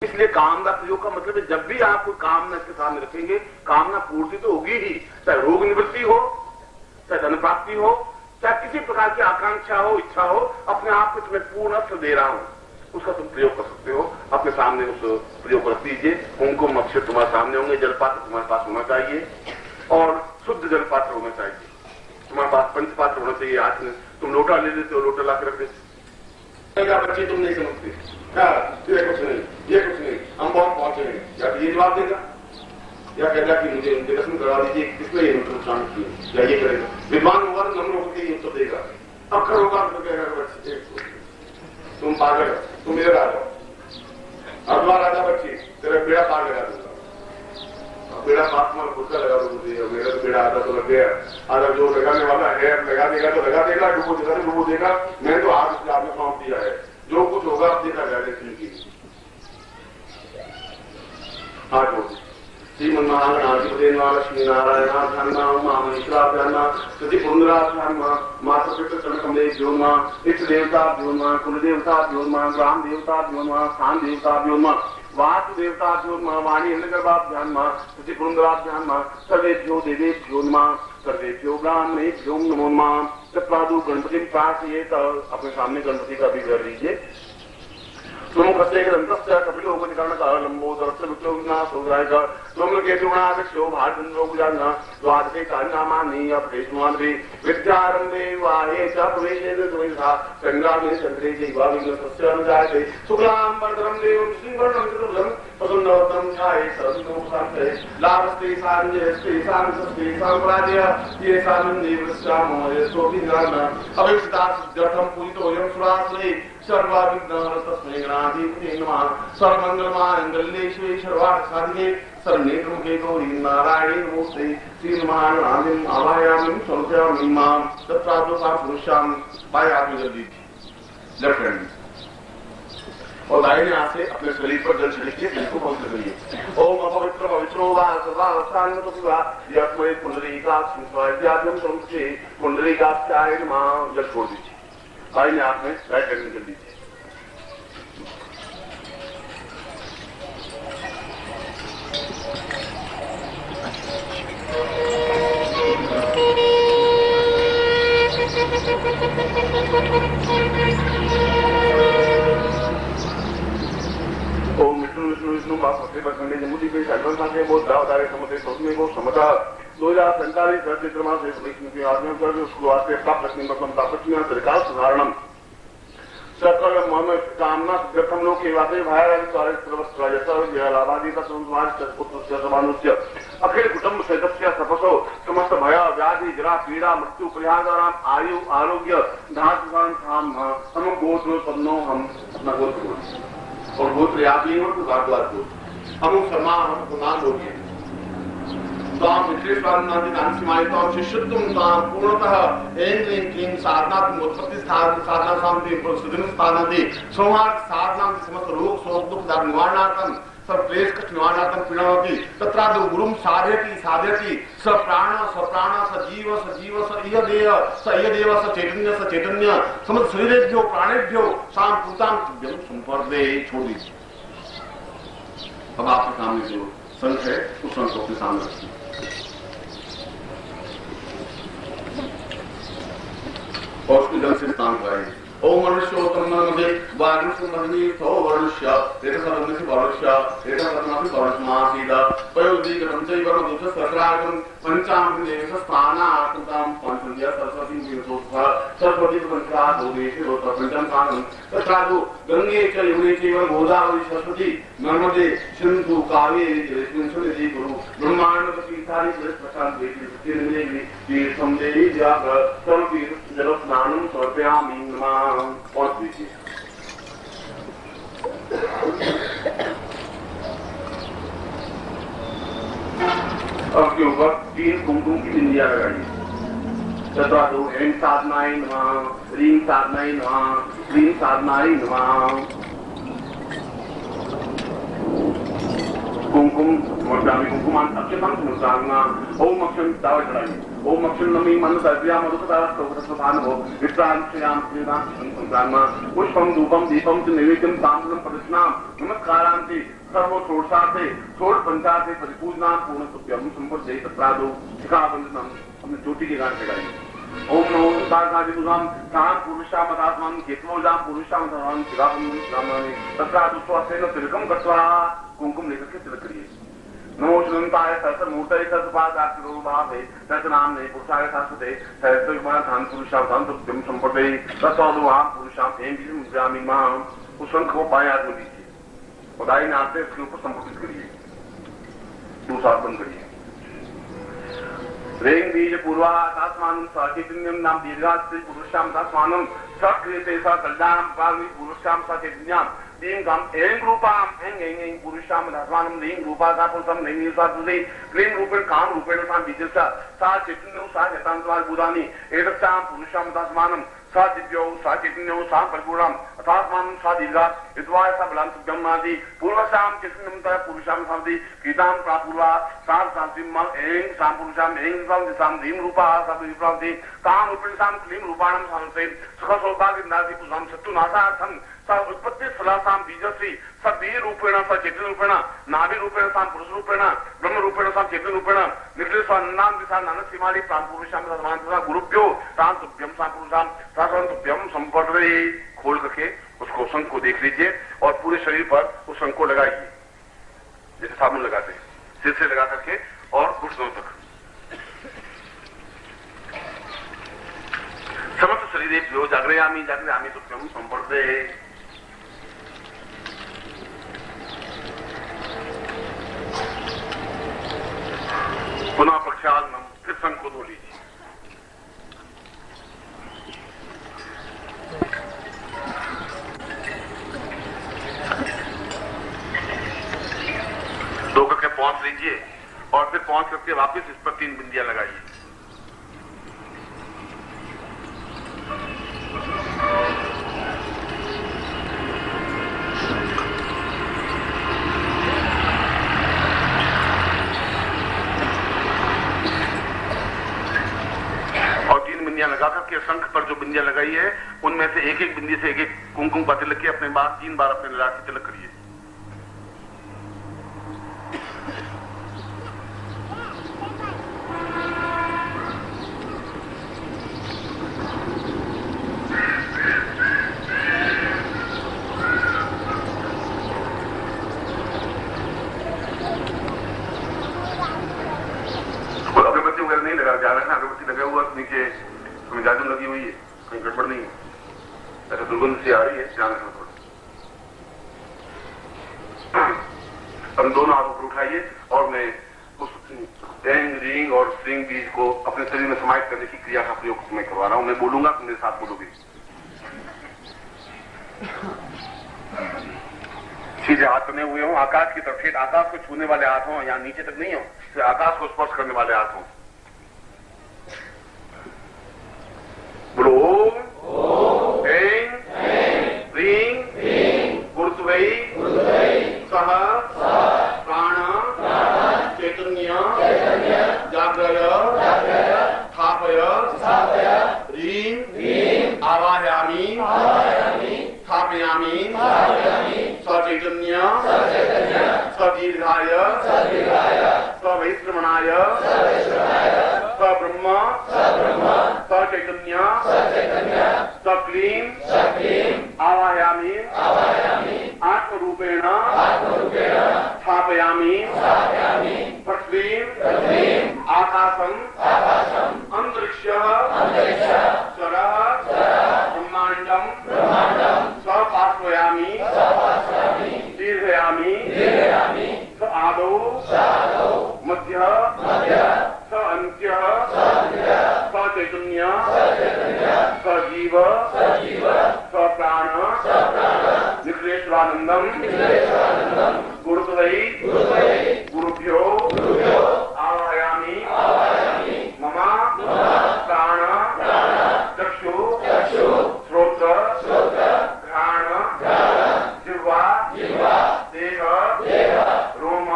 इसलिए कामना प्रयोग का मतलब है जब भी आप कोई कामना इसके सामने रखेंगे, कामना पूर्ति तो होगी ही, चाहे रोग निवृत्ति हो, चाहे धन प्राप्ति हो, चाहे किसी प्रकार की आकांक्षा हो, इच्छा हो, अपने आप को तुम्हें पूर्ण अस्त्र दे रहा हूं, उसका तुम प्रयोग कर सकते हो। अपने सामने उस प्रयोग रख दीजिए। कुमकुम अक्षर तुम्हारे सामने होंगे, जलपात्र तुम्हारे पास होना चाहिए और शुद्ध जलपात्र होना चाहिए। तुम्हारे पास पंचपात्र होना चाहिए। आज में तुम लोटा ले लेते हो, लोटा लाकर रख देते। बच्चे तुम नहीं समझते, ये कुछ नहीं, ये कुछ नहीं, हम बहुत पहुंचे हैं, या ये जवाब देगा या कहेगा कि मुझे उनके रस्म करवा दीजिए, किसने ये नुकसान किए, या ये करेगा। विद्वान होगा तो नम्र होकर ये उत्तर देगा। अक्षर होगा तो कहेगा बच्चे तुम पागल, तुम इधर आ जाओ, अगला राजा बच्ची तेरा बेड़ा पार लगा दूंगा। बेड़ा पास में खुद का लगा दूंगी, मेरा तो बेड़ा आधा तो लग गया, आधा जो लगाने वाला है लगा देगा तो लगा देगा, डूबो देगा तो डूबो देगा। मैंने तो हाथ उसके हाथ में सौंप दिया है, जो कुछ होगा अब देखा जाएगा। हाँ जो श्रीमन्नारायण लक्ष्मी नारायण सती पुंदराभ्याम माता पितृ कमले व्योमा इष्ट देवता व्योमा कुल देवता व्योमा ग्राम देवता व्योमा स्थान देवता व्योमा वास्तु देवता व्योमा वाणी हिंदगर्भाभ्याम सती पुंदराभ्याम सर्वेभ्यो देवेभ्यो नमः सर्वेभ्यो ब्राह्मणेभ्यो नमो नमः। तत्पादु गणपति प्रार्थयेत, अपने सामने गणपति का भी कर लीजिए। कपिलो लंबोदर विक्रमनाथोग्राय केतुगुणादक्षो भारतन्द्रोजान द्वादशे कार्यामानि अपदेशमानवे विद्यारंभे वाहे च प्रवेशेन संग्रामे चंद्रे जैवाविघ्नस्य शुक्लांबरधरं देवं श्रीवर्णं चतुर्भुजं प्रसन्नवदनं ध्याये सरस्वतीमुखान्ते लाभस्ते साञ्जयस्ते सान्सस्ते साम्राज्य ये सानन्देवस्यामोयसोभिज्ञान अभिष्टासिद्ध्यर्थं पूजितोऽयं सुरासुरे सर्वाभिघ्नहरस्तस्मै गणाधिपते नमः। सर्वमङ्गलमाङ्गल्ये सर्वार्थसाधिके सर्वनेत्रमुखे गौरी नारायणे नमोस्ते। श्रीमहागणाधिपतिं आवाहयामि समर्पयामि मां तत्प्राप्तों पुरुषाम। बाएं हाथ में जल दीजिए, लेफ्ट हैंड में, और दाहिने हाथ से अपने शरीर पर जल छिड़किए, दिल को पवित्र करिए। ओम अपवित्र पवित्रो वा सर्वावस्थान यस्मै पुंडरीकाक्षाय समस्ते पुंडरीकाक्षाय नमः। जल छोड़ दीजिए, दाहिने हाथ में राइट हैंड में जल दीजिए। ओम विष्णु विष्णु विष्णु बापे प्रखंडे जमुदी पे शरण सांगे बहुत दावदारे समुद्र सोचने को समता 2047 चैत्र मास के आदमी कर शुरुआत से प्राप्त लक्ष्मी प्रथम तापत्म्य त्रिकाल सुधारणम सकल मम कामना प्रथम लोक के वादे भाई लाभादी का पुत्र समानुष्य अखिल कुटुंब सदस्य तपसो समस्त भय व्याधि जरा पीड़ा मृत्यु परिहाराम आयु आरोग्य धाम हम गोत्र पन्नो हम अपना गोत्र और गोत्र आप ही हो तो भारद्वाज गोत्र हम शर्मा हम गुमान होगी शिष्यत्व पूर्णतः एंग साधना उत्पत्ति साधना साधना सौहार्द साधना समस्त रोग शोक दुख निवारणार्थम सब क्लेश कष्ट निवारणार्थम पीड़ा होती तथा गुरुम साधयति स प्राण सजीव स चैतन्य समस्त शरीरेभ्यो प्राणेभ्यो शाम पूताम संपर्दे छोड़ दीजिए। अब आपके सामने जो संत है उस संत को अपने सामने रखिए। और उसको जल से स्नान कराइए। ओम मनुष्योत्तम नमदे वागुसुमधनी थो वरुष्य तेरे सर्वस्य वरुष्य तेरे सर्वस्य वरुष्मासीदा पयोदीकरं चैवरं दुष्ट सहस्रागं पंचामृत देवस स्नानार्थं पंचंद्या सरस्वती विरतोस्वा सरस्वती पंचा दोदेशे रोत पंचम कानं तत्रादु गंगे च यमुने चैव गोदावरी सरस्वती नर्मदे सिंधु कावेरी जलेस्मिन् गुरु ब्रह्मांड तीर्थानि प्रशांत देवी तीर्थं देवी जाग सर्वतीर्थ जल स्नानं समर्पयामि नमः। पहुंच दीजिए। अब के ऊपर 3 कुमकुम की बिंदियां लगाइए। चतुरादो ऐं साधनाय नमः, ह्रीं साधनाय नमः, क्लीं साधनाय नमः। कुमकुम समर्पयामि कुंकुमान् अक्षतं समर्पयामि ओम अक्षं दाव चढ़ाइए ओम अक्षं नमी मन सर्वया मधुकता स्तोत्रभानो वित्रांशयाम श्रीनाम समर्पयामि पुष्पं धूपं दीपं च नैवेद्यं ताम्बूलं प्रदक्षिणां नमस्कारान्ति सर्व षोडशार्थे षोड़ पंचार्थे परिपूजनां पूर्णतुभ्यं संपद्ये तत्रादो शिखाबन्धनं हमने चोटी के गान से गाई ओम नमो दासादिपुराम तान पुरुषामदात्मान केतवोजाम पुरुषामदात्मान शिखाबन्धनं शिखामणि तत्रादो स्वसेन तिलकं कृत्वा कुंकुम लेकर के तिलक करिए नमो श्रीमंताय सहस्रमूर्तये सहस्रपादाक्षरो भावे सहस्रनाम्ने पुरुषाय शाश्वते सहस्रयुगमाधान पुरुषावधान तुभ्यं संपद्ये तत्साधु वहां पुरुषां एं बीजं मुद्रामि मां उस शंख को बाएं हाथ में लीजिए और दाहिने हाथ से इसके ऊपर संपुटित करिए दूसरा बंद करिए रेंग बीज पूर्वातास्मानं सचैतन्यं नाम दीर्घास्त्रि पुरुषां तास्मानं सक्रियते स कल्याणं पार्वि पुरुषां सचैतन्यां दीं गाम एं रूपां एं पुरुषां तास्मानं दीं रूपा सा पुरुषं नहीं साधुते क्लीं रूपेण काम रूपेण सा बीजस्य सा चैतन्यं सा यतांतवाद बुधानि एतस्यां पुरुषां तास्मानं सा दिव्यो सा चैतन्यो सा परिपूर्णम् अथात्मानं सा दीर्घात् यद्वाय सा बलां सुब्रह्मादि पूर्वशां चैतन्यं तया पुरुषां सावधि गीतां प्रापूर्वा सा सासिम एं सा पुरुषां एं सां धीं रूपा सा विप्रावति तां रूपेण सां क्लीं रूपाणां सामसे सुख सौभाग्य नादि पुरुषां सत्तुनाथार्थं सा उत्पत्ति फलासां बीजश्री स बी रूपेण स चैतन्य रूपेण नाभि रूपेण सा पुरुष रूपेण ब्रह्म रूपेण सा चैतन्य रूपेण निखिल स्वान्नां दिशा नानक सीमाली प्राण पुरुषां तथा गुरुभ्यो तां तुभ्यं सा पुरुषां सा तुभ्यं संपर्दे खोल करके उसको शंख को देख लीजिए और पूरे शरीर पर उस शंख को लगाइए जैसे साबुन लगाते हैं सिर से लगा करके और घुटनों तक समस्त शरीर जागृयामि जागृयामि तुभ्यं संपर्दे पुनः प्रक्षालनम फिर शंख को धो लीजिए दो करके पहुंच लीजिए और फिर पहुंच करके वापस इस पर 3 बिंदियां लगाइए लगा करके शंख पर जो बिंदियां लगाई है उनमें से एक एक बिंदी से एक एक कुमकुम का तिलक के अपने बार 3 बार अपने लगा के तिलक करिए अगरबत्ती वगैरह नहीं लगा जा रहा है अगरबत्ती लगा हुआ नीचे जादू लगी हुई है कहीं गड़बड़ नहीं है ऐसा दुर्गंध से आ रही है ध्यान रखना थोड़ा हम दोनों हाथ ऊपर उठाइए और मैं उस एंग रिंग और स्ट्रिंग बीज को अपने शरीर में समाहित करने की क्रिया का प्रयोग मैं करवा रहा हूं मैं बोलूंगा तो मेरे साथ बोलोगे सीधे हाथ बने हुए हों आकाश की तरफ आकाश को छूने वाले हाथ हों या नीचे तक नहीं हो सिर्फ आकाश को स्पर्श करने वाले हाथ हों बोलो ओम ऐं ह्रीं गुरुत्वै सह प्राण चैतन्य जाग्रय स्थापय ह्रीं आवाहयामि स्थापयामि सचैतन्य सदीर्घाय सवैश्रमणाय सब्रह्म सचैतन्य सक्लीं आवाहयामि आत्मरूपेण स्थापयामि पृथ्वीं आकाशं अंतरिक्षः सरः ब्रह्माण्डं सपार्श्वयामि दीर्घयामि स आदौ मध्य स अन्त्यः स चैतन्य स जीव स प्राण निखिलेश्वरानंदम गुरुत्वै गुरुभ्यो आवाहयामि मम प्राण चक्षु श्रोत्र घ्राण जिह्वा देह रोम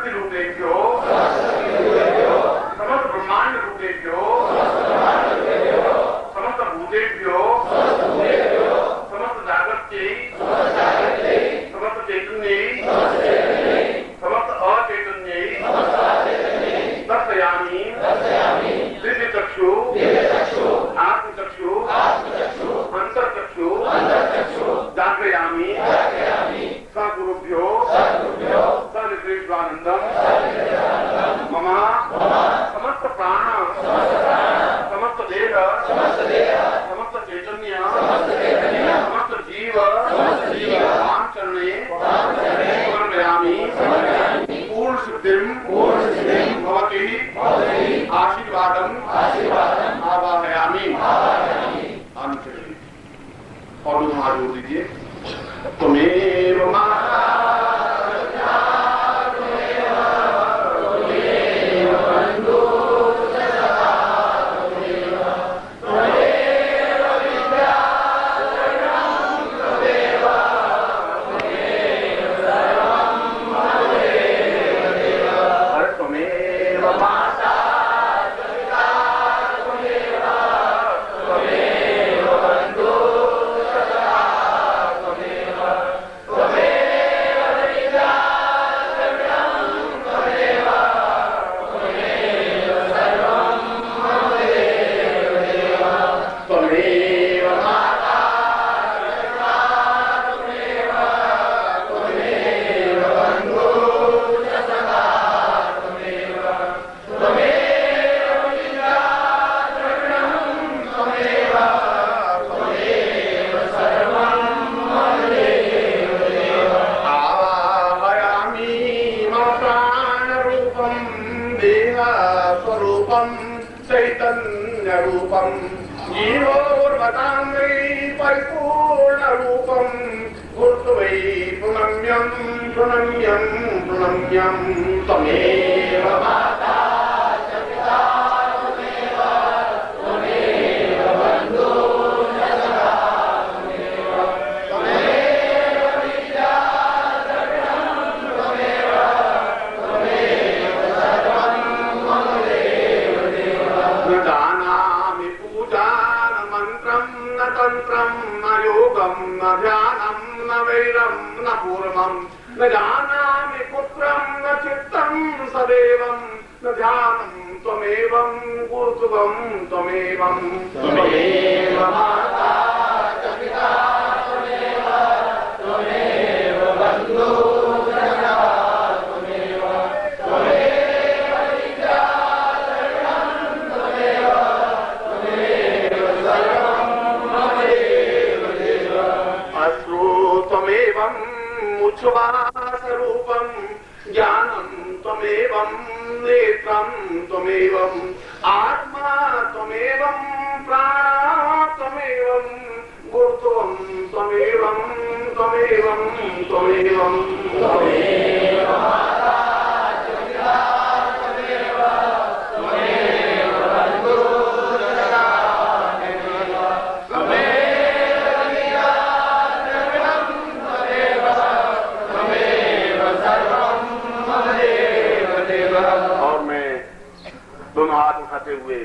शक्ति रूपेभ्यो समस्त ब्रह्मांड रूपेभ्यो समस्त भूतेभ्यो समस्त जागृत्यै समस्त चैतन्यै समस्त अचैतन्यै दर्शयामि दिव्य चक्षु आत्मचक्षु अंतर्चक्षु जागृयामि सगुरुभ्यो सनिश्रेष्ठानंदम मम समस्त प्राण समस्त देह समस्त चैतन्य समस्त जीव मां चरणे समर्पयामि पूर्ण सिद्धिं भवति आशीर्वादं आवाहयामि। और लोग हाथ जोड़ दीजिए। त्वमेव माता चैतन्य रूपम जीवोर्वतांगै परिपूर्ण रूपम गुरुत्वै प्रणम्यं प्रणम्यं प्रणम्यं त्वमेव माता च पिता त्वमेव त्वमेव बन्धुश्च सखा त्वमेव त्वमेव विद्या द्रविणं त्वमेव त्वमेव सर्वं मम देव देव। न जानामि पूजां मंत्रं न तंत्रं न योगं न ध्यानं न वैरं न पूर्वं न जानामि पुत्रं न चित्तं सदैवं न ध्यानं त्वमेवं गुरुत्वं त्वमेवं त्वमेव माता च पिता त्वमेव त्वमेव बन्धुश्च सखा त्वमेव त्वमेव विद्या द्रविणं त्वमेव त्वमेव सर्वं मम देव देव। अश्रुत्वमेवं मुच्छ्वासरूपं ज्ञानं त्वमेवं नेत्रं त्वमेवं आत्मा त्वमेवं प्राणः त्वमेवं गुरुत्वं त्वमेवं त्वमेवं त्वमेवं त्वमेव माता च पिता त्वमेव त्वमेव बन्धुश्च सखा त्वमेव त्वमेव विद्या द्रविणं त्वमेव त्वमेव सर्वं मम देव देव। और मैं दोनों हाथ उठाते हुए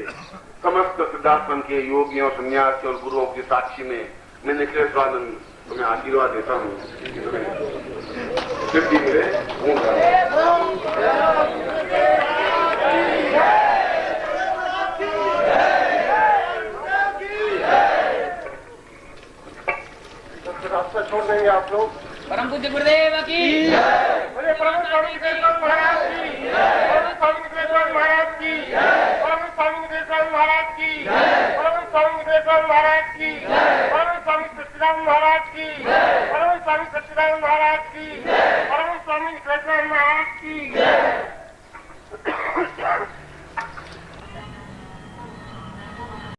समस्त सिद्धाश्रम के योगियों सन्यासी और गुरुओं की साक्षी में मैं निखिलेश्वरानंद तुम्हें आशीर्वाद देता हूँ कि तुम्हें सिद्धि मिले। रास्ता छोड़ देंगे आप लोग। परम पूज्य गुरुदेव की बोले परम स्वामी निकेतन महाराज की, परम स्वामी निकेतन महाराज की, परम स्वामी निकेतन महाराज की, परम स्वामी निकेतन महाराज की, परम स्वामी सच्चिदानंद महाराज की, परम स्वामी सच्चिदानंद महाराज की, परम स्वामी निकेतन महाराज की।